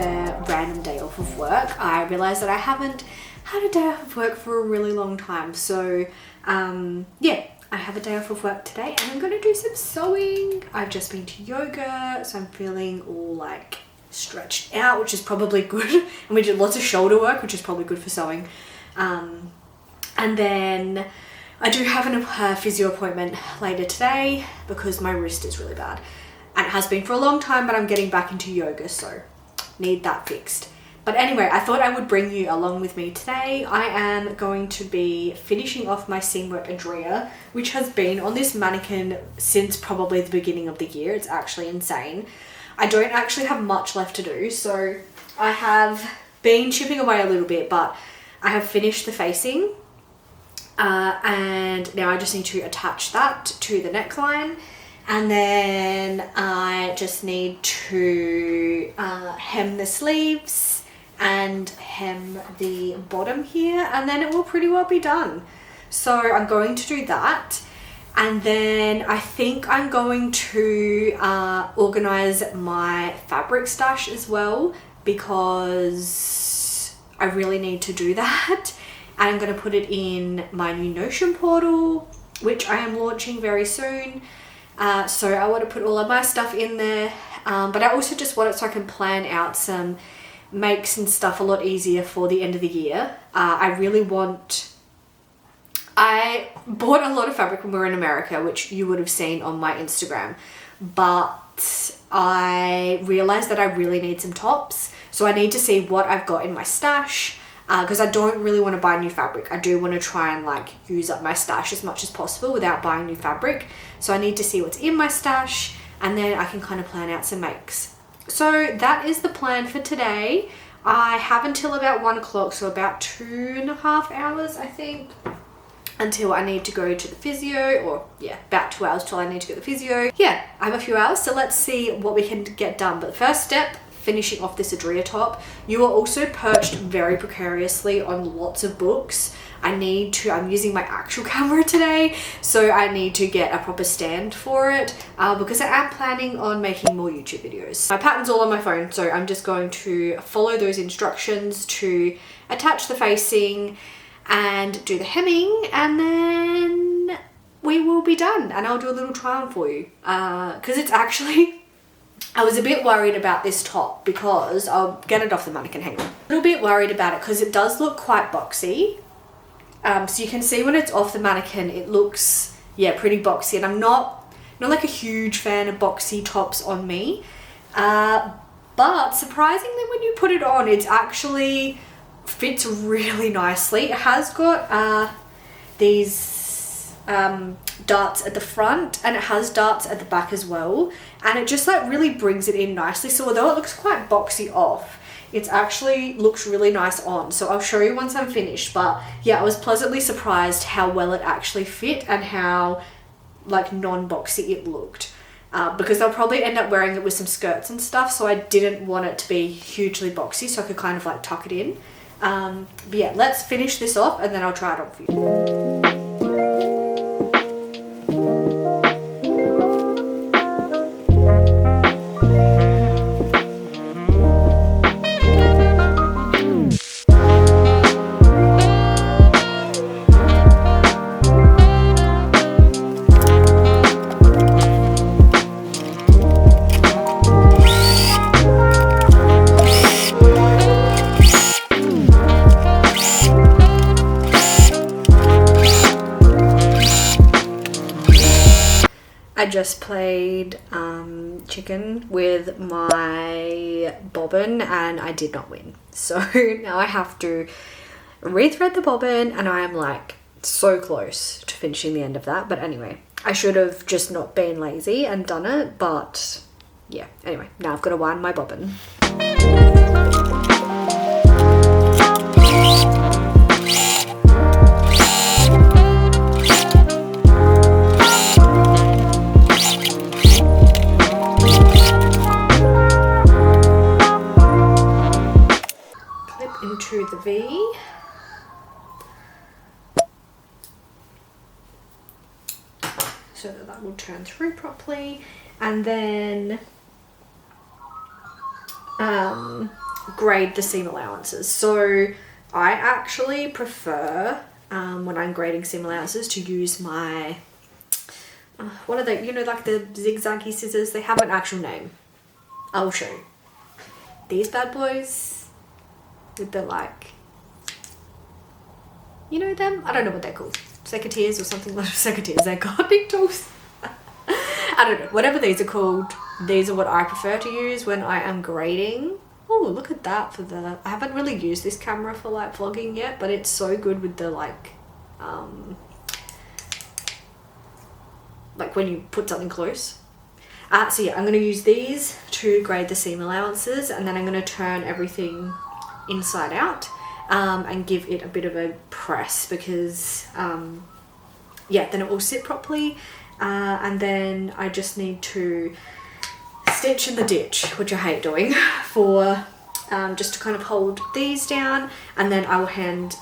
the random day off of work. I realized that I haven't had a day off of work for a really long time. So yeah, I have a day off of work today and I'm going to do some sewing. I've just been to yoga, so I'm feeling all like stretched out, which is probably good. And we did lots of shoulder work, which is probably good for sewing. And then I do have a physio appointment later today because my wrist is really bad. And it has been for a long time, but I'm getting back into yoga, so need that fixed. But anyway, I thought I would bring you along with me today. I am going to be finishing off my Seamwork Adria, which has been on this mannequin since probably the beginning of the year. It's actually insane. I don't actually have much left to do, so I have been chipping away a little bit, but I have finished the facing. And now I just need to attach that to the neckline. And then I just need to hem the sleeves and hem the bottom here, and then it will pretty well be done. So I'm going to do that, and then I think I'm going to organize my fabric stash as well, because I really need to do that. And I'm going to put it in my new Notion portal, which I am launching very soon. So I want to put all of my stuff in there, but I also just want it so I can plan out some makes and stuff a lot easier for the end of the year. I bought a lot of fabric when we were in America, which you would have seen on my Instagram, but I realized that I really need some tops. So I need to see what I've got in my stash, because I don't really want to buy new fabric. I do want to try and like use up my stash as much as possible without buying new fabric. So I need to see what's in my stash, and then I can kind of plan out some makes. So that is the plan for today. I have until about 1 o'clock, so about 2.5 hours, I think, until I need to go to the physio, or yeah, about 2 hours till I need to go to the physio. Yeah, I have a few hours, so let's see what we can get done. But the first step, finishing off this Adria top. You are also perched very precariously on lots of books. I'm using my actual camera today, so I need to get a proper stand for it, because I am planning on making more YouTube videos. My pattern's all on my phone, so I'm just going to follow those instructions to attach the facing and do the hemming, and then we will be done, and I'll do a little try on for you, because it's actually, I was a bit worried about this top because I'll get it off the mannequin, hang on. A little bit worried about it because it does look quite boxy. So you can see when it's off the mannequin, it looks, yeah, pretty boxy, and I'm not like a huge fan of boxy tops on me. But surprisingly, when you put it on, it actually fits really nicely. It has got these darts at the front, and it has darts at the back as well, and it just like really brings it in nicely. So although it looks quite boxy off, it actually looks really nice on. So I'll show you once I'm finished. But yeah, I was pleasantly surprised how well it actually fit and how like non-boxy it looked, because I'll probably end up wearing it with some skirts and stuff, so I didn't want it to be hugely boxy, so I could kind of like tuck it in. But yeah, let's finish this off and then I'll try it on for you. I just played chicken with my bobbin and I did not win. So now I have to rethread the bobbin, and I am like so close to finishing the end of that. But anyway, I should have just not been lazy and done it. But yeah, anyway, now I've got to wind my bobbin. Into the V, so that will turn through properly, and then grade the seam allowances. So I actually prefer, when I'm grading seam allowances, to use my, what are they, you know, like the zigzaggy scissors. They have an actual name. I'll show you. These bad boys with the, like, you know them? I don't know what they're called. Secateurs or something like secateurs. They're gardening tools. I don't know. Whatever these are called, these are what I prefer to use when I am grading. Oh, look at that for the... I haven't really used this camera for like vlogging yet, but it's so good with the like when you put something close. So yeah, I'm going to use these to grade the seam allowances, and then I'm going to turn everything inside out and give it a bit of a press, because yeah, then it will sit properly. And then I just need to stitch in the ditch, which I hate doing, for just to kind of hold these down, and then I will hand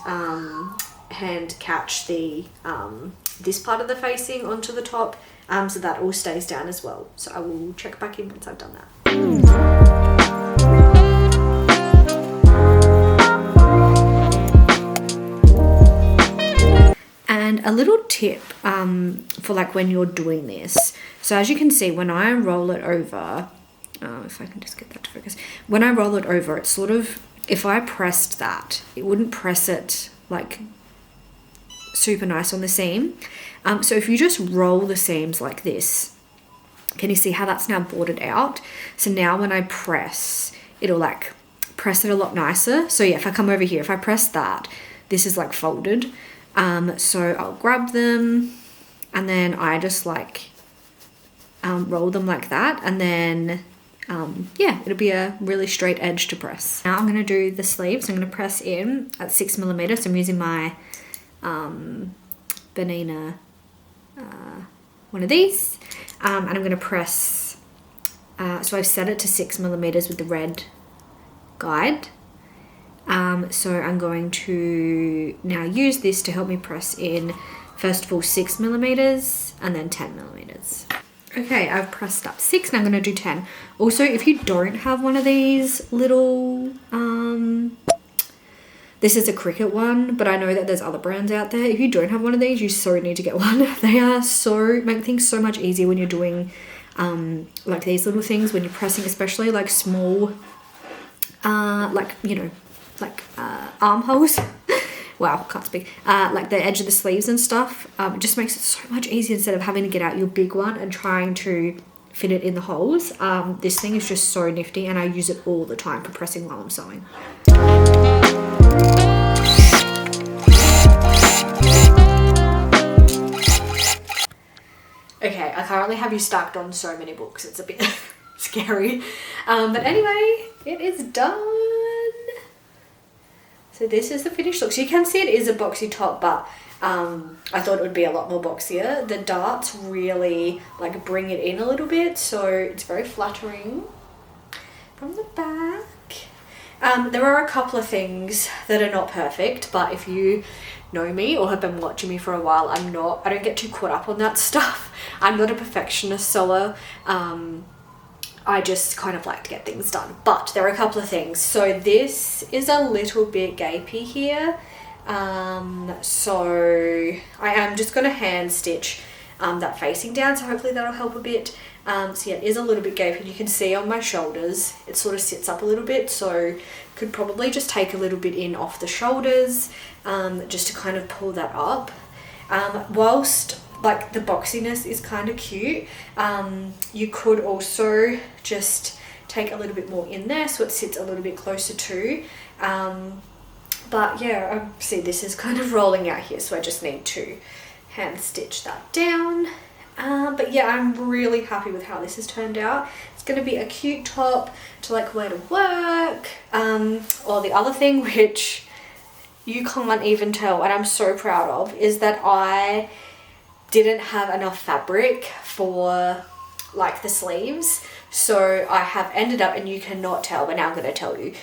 catch the this part of the facing onto the top, so that all stays down as well. So I will check back in once I've done that. And a little tip for like when you're doing this. So as you can see, when I roll it over, if I can just get that to focus. When I roll it over, it's sort of, if I pressed that, it wouldn't press it like super nice on the seam. So if you just roll the seams like this, can you see how that's now bordered out? So now when I press, it'll like press it a lot nicer. So yeah, if I come over here, if I press that, this is like folded. So I'll grab them, and then I just like roll them like that, and then yeah, it'll be a really straight edge to press. Now I'm going to do the sleeves. I'm going to press in at 6mm. So I'm using my Benina, one of these, and I'm going to press, so I've set it to 6mm with the red guide. So I'm going to now use this to help me press in, first of all 6mm and then 10mm. Okay, I've pressed up 6 and I'm going to do 10. Also, if you don't have one of these little, this is a Cricut one, but I know that there's other brands out there. If you don't have one of these, you so need to get one. They are make things so much easier when you're doing like these little things, when you're pressing, especially like small, like, you know, like armholes. Wow, can't speak. Like the edge of the sleeves and stuff. It just makes it so much easier instead of having to get out your big one and trying to fit it in the holes. This thing is just so nifty, and I use it all the time for pressing while I'm sewing. Okay, I currently have you stacked on so many books. It's a bit scary. But anyway, it is done. So this is the finished look. So you can see it is a boxy top, but I thought it would be a lot more boxier. The darts really like bring it in a little bit, so it's very flattering from the back. There are a couple of things that are not perfect, but if you know me or have been watching me for a while, I don't get too caught up on that stuff. I'm not a perfectionist sewer. I just kind of like to get things done, but there are a couple of things. So this is a little bit gapey here. So I am just going to hand stitch that facing down, so hopefully that'll help a bit. So yeah, it is a little bit gapey. You can see on my shoulders, it sort of sits up a little bit, so could probably just take a little bit in off the shoulders, just to kind of pull that up. Whilst like the boxiness is kind of cute, you could also just take a little bit more in there so it sits a little bit closer too. But yeah, see this is kind of rolling out here, so I just need to hand stitch that down. But yeah, I'm really happy with how this has turned out. It's going to be a cute top to like wear to work, or the other thing which you can't even tell and I'm so proud of is that I didn't have enough fabric for like the sleeves, so I have ended up, and you cannot tell, but now I'm going to tell you,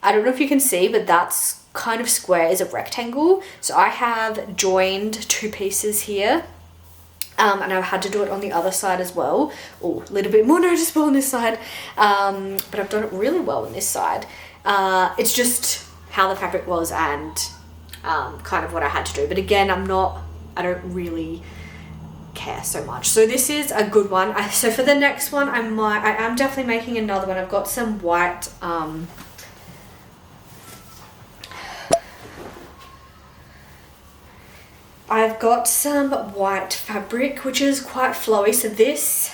I don't know if you can see, but that's kind of square is a rectangle, so I have joined two pieces here And I've had to do it on the other side as well, or a little bit more noticeable on this side, but I've done it really well on this side. It's just how the fabric was and kind of what I had to do. But again, I don't really care so much. So this is a good one. So for the next one, I am definitely making another one. I've got some white, I've got some white fabric, which is quite flowy. So this,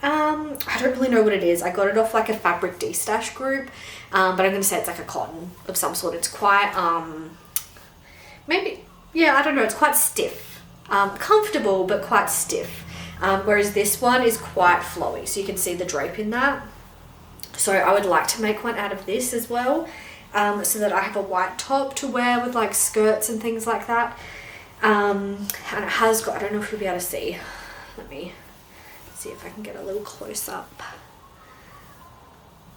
I don't really know what it is. I got it off like a fabric de-stash group, but I'm going to say it's like a cotton of some sort. It's quite, maybe, yeah, I don't know. It's quite stiff, comfortable, but quite stiff. Whereas this one is quite flowy. So you can see the drape in that. So I would like to make one out of this as well, so that I have a white top to wear with like skirts and things like that. And it has got, I don't know if you'll be able to see, let me see if I can get a little close up.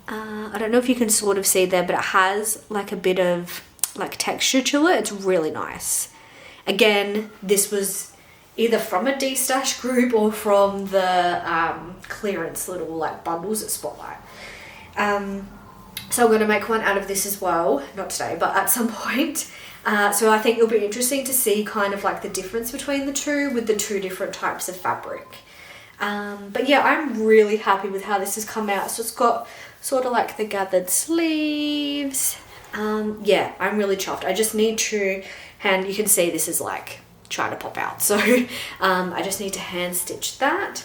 I don't know if you can sort of see there, but it has like a bit of like texture to it. It's really nice. Again, this was either from a de-stash group or from the clearance little like bundles at Spotlight. So I'm going to make one out of this as well, not today, but at some point. So I think it'll be interesting to see kind of like the difference between the two with the two different types of fabric. But yeah, I'm really happy with how this has come out. So it's got sort of like the gathered sleeves. Yeah, I'm really chuffed. I just need to you can see this is like trying to pop out. So I just need to hand stitch that.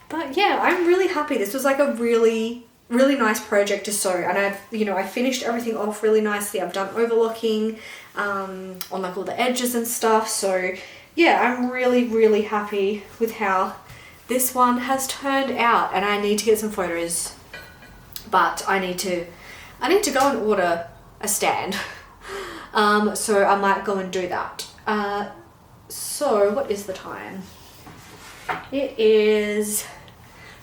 But yeah, I'm really happy. This was like a really nice project to sew, and I finished everything off really nicely. I've done overlocking on like all the edges and stuff. So yeah, I'm really happy with how this one has turned out, and I need to get some photos, but I need to go and order a stand. So I might go and do that. So what is the time? It is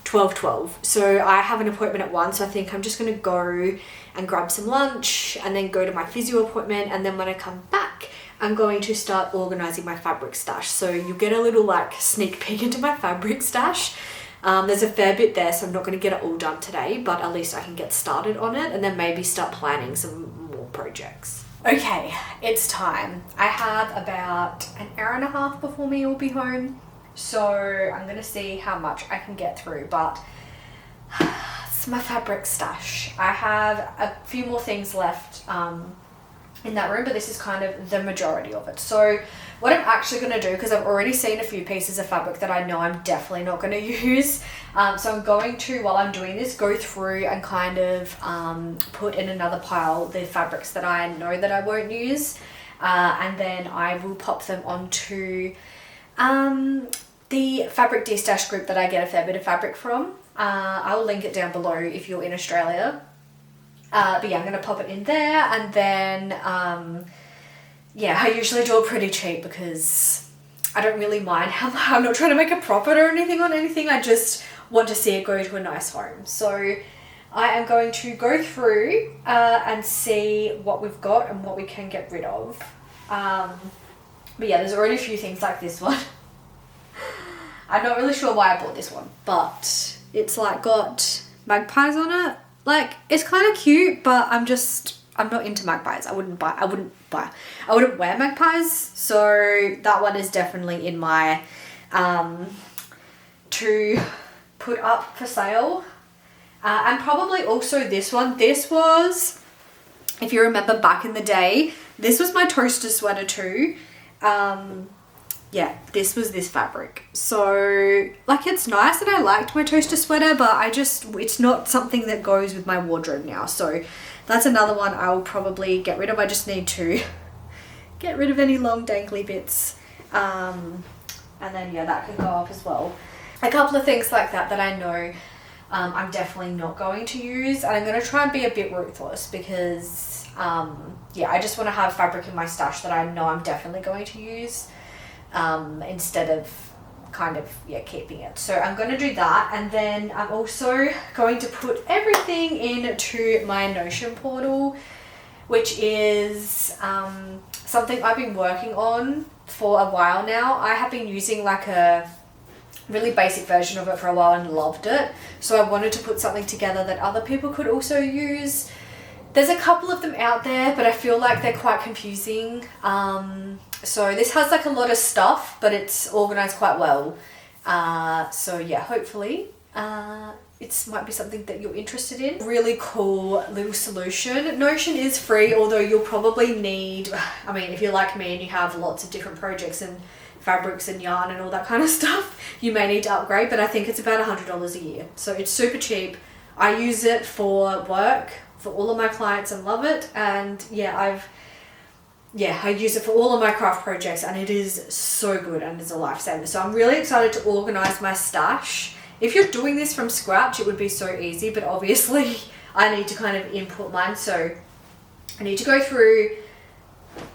12:12. So I have an appointment at 1, so I think I'm just going to go and grab some lunch and then go to my physio appointment, and then when I come back I'm going to start organizing my fabric stash. So you get a little like sneak peek into my fabric stash. There's a fair bit there, so I'm not going to get it all done today, but at least I can get started on it and then maybe start planning some more projects. Okay, it's time. I have about an hour and a half before me will be home. So I'm going to see how much I can get through, but it's my fabric stash. I have a few more things left in that room, but this is kind of the majority of it. So what I'm actually going to do, because I've already seen a few pieces of fabric that I know I'm definitely not going to use, so I'm going to, while I'm doing this, go through and kind of put in another pile the fabrics that I know that I won't use, and then I will pop them onto the fabric de-stash group that I get a fair bit of fabric from. I'll link it down below if you're in Australia. But yeah, I'm going to pop it in there, and then yeah, I usually do it pretty cheap because I don't really mind how I'm not trying to make a profit or anything on anything. I just want to see it go to a nice home. So I am going to go through and see what we've got and what we can get rid of. But yeah, there's already a few things like this one. I'm not really sure why I bought this one, but it's like got magpies on it. Like, it's kind of cute, but I'm not into magpies. I wouldn't wear magpies. So that one is definitely in my to put up for sale. And probably also this one. This was, if you remember back in the day, this was my toaster sweater too. Yeah, this was this fabric. So like, it's nice and I liked my toaster sweater, but it's not something that goes with my wardrobe now. So that's another one I'll probably get rid of. I just need to get rid of any long dangly bits. And then yeah, that can go up as well. A couple of things like that I know I'm definitely not going to use, and I'm going to try and be a bit ruthless because yeah, I just want to have fabric in my stash that I know I'm definitely going to use, instead of kind of, yeah, keeping it. So I'm going to do that, and then I'm also going to put everything into my Notion portal, which is something I've been working on for a while now. I have been using like a really basic version of it for a while and loved it. So I wanted to put something together that other people could also use. There's a couple of them out there, but I feel like they're quite confusing. So this has like a lot of stuff, but it's organized quite well. So yeah, hopefully it might be something that you're interested in. Really cool little solution. Notion is free, although you'll probably need, I mean, if you're like me and you have lots of different projects and fabrics and yarn and all that kind of stuff, you may need to upgrade, but I think it's about $100 a year. So it's super cheap. I use it for work, for all of my clients, and love it. And yeah, I use it for all of my craft projects, and it is so good and it's a lifesaver. So I'm really excited to organize my stash. If you're doing this from scratch, it would be so easy, but obviously I need to kind of input mine. So I need to go through,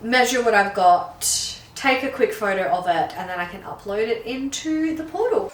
measure what I've got, take a quick photo of it, and then I can upload it into the portal.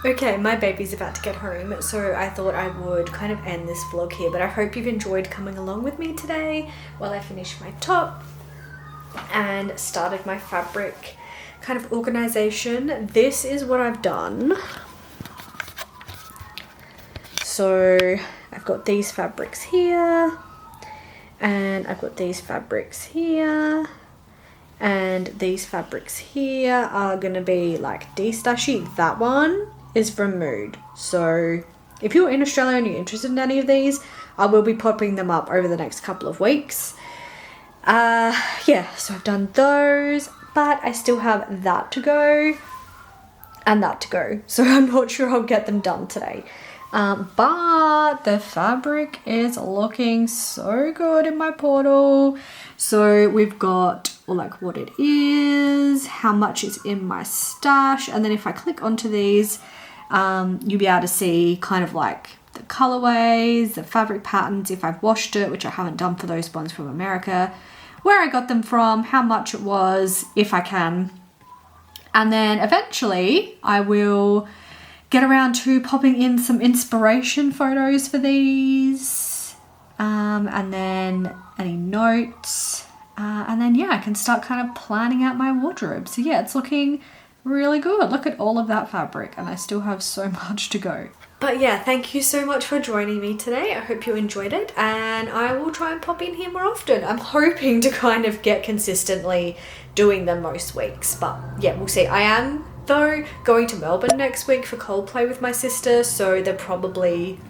Okay, my baby's about to get home, so I thought I would kind of end this vlog here, but I hope you've enjoyed coming along with me today while I finish my top and started my fabric kind of organization. This is what I've done. So I've got these fabrics here, and I've got these fabrics here, and these fabrics here are gonna be like destashy. That one is from Mood. So if you're in Australia and you're interested in any of these, I will be popping them up over the next couple of weeks. Yeah, so I've done those, but I still have that to go and that to go, so I'm not sure I'll get them done today. But the fabric is looking so good in my portal. So we've got like what it is, how much is in my stash, and then if I click onto these, you'll be able to see kind of like the colorways, the fabric patterns, if I've washed it, which I haven't done for those ones from America, where I got them from, how much it was, if I can. And then eventually I will get around to popping in some inspiration photos for these, and then any notes, and then yeah, I can start kind of planning out my wardrobe. So yeah, it's looking really good. Look at all of that fabric, and I still have so much to go. But yeah, thank you so much for joining me today. I hope you enjoyed it, and I will try and pop in here more often. I'm hoping to kind of get consistently doing them most weeks, but yeah, we'll see. I am though going to Melbourne next week for Coldplay with my sister, so they're probably,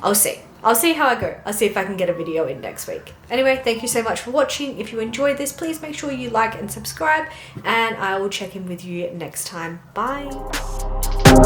I'll see how I go. I'll see if I can get a video in next week. Anyway, thank you so much for watching. If you enjoyed this, please make sure you like and subscribe, and I will check in with you next time. Bye.